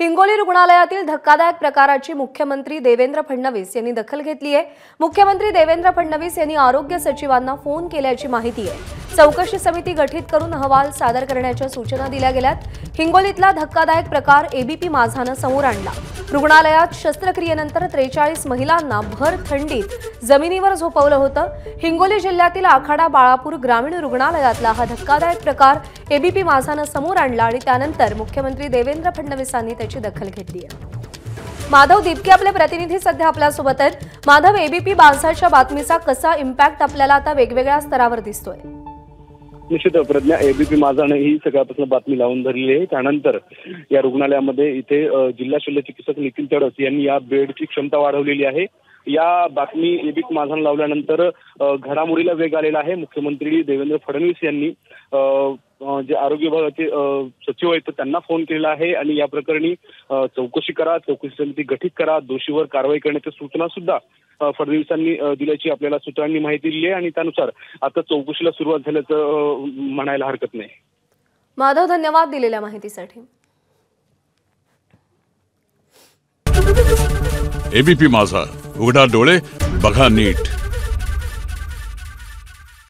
हिंगोली रुग्णालयातील धक्कादायक प्रकाराची मुख्यमंत्री देवेंद्र फडणवीस यांनी दखल घेतली आहे। मुख्यमंत्री देवेंद्र फडणवीस यांनी आरोग्य सचिवांना फोन केल्याची माहिती आहे। चौकशी समिती गठीत करून अहवाल सादर करण्याच्या सूचना दिल्या गेल्यात। हिंगोलीतला धक्कादायक प्रकार एबीपी माझानं समोर आणला। रुग्णालयात शस्त्रक्रियेनंतर 43 महिलांना भर थंडीत जमिनीवर झोपवलं होतं। हिंगोली जिल्ह्यातील आखाडा बाळापूर ग्रामीण रुग्णालयातला हा धक्कादायक प्रकार एबीपी माझानं समोर आणला आणि त्यानंतर मुख्यमंत्री देवेंद्र फडणवीसांनी त्याची दखल घेतली आहे। माधव दीपके आपले प्रतिनिधी सध्या आपल्या सोबत आहेत। माधव, एबीपी माझाच्या बातमीचा कसा इम्पॅक्ट आपल्याला आता वेगवेगळ्या स्तरावर दिसतोय? निश्चित प्रज्ञा, एबीपी माझाने ही सकाळपासून बातमी लावून धरली आहे। त्यानंतर या रुग्णालयामध्ये इथे जिल्हा शल्य चिकित्सक निखिल तडस यांनी या बेडची क्षमता वाढवलेली आहे। या बातमी एबीपी माझाने लावल्यानंतर घडामोडीला वेग आलेला आहे। मुख्यमंत्री देवेंद्र फडणवीस यांनी जे आरोग्य विभागाचे सचिव आहेत त्यांना फोन केला आहे आणि या प्रकरणी चौकशी करा, चौकशी समिती गठीत करा, दोषीवर कारवाई करण्याच्या सूचना सुद्धा फडणवीसांनी दिल्याची आपल्याला सूत्रांनी माहिती दिली आहे आणि त्यानुसार आता चौकशीला सुरुवात झाल्याचं म्हणायला हरकत नाही। माधव, धन्यवाद दिलेल्या माहितीसाठी। एबीपी माझा, उघडा डोळे बघा नीट।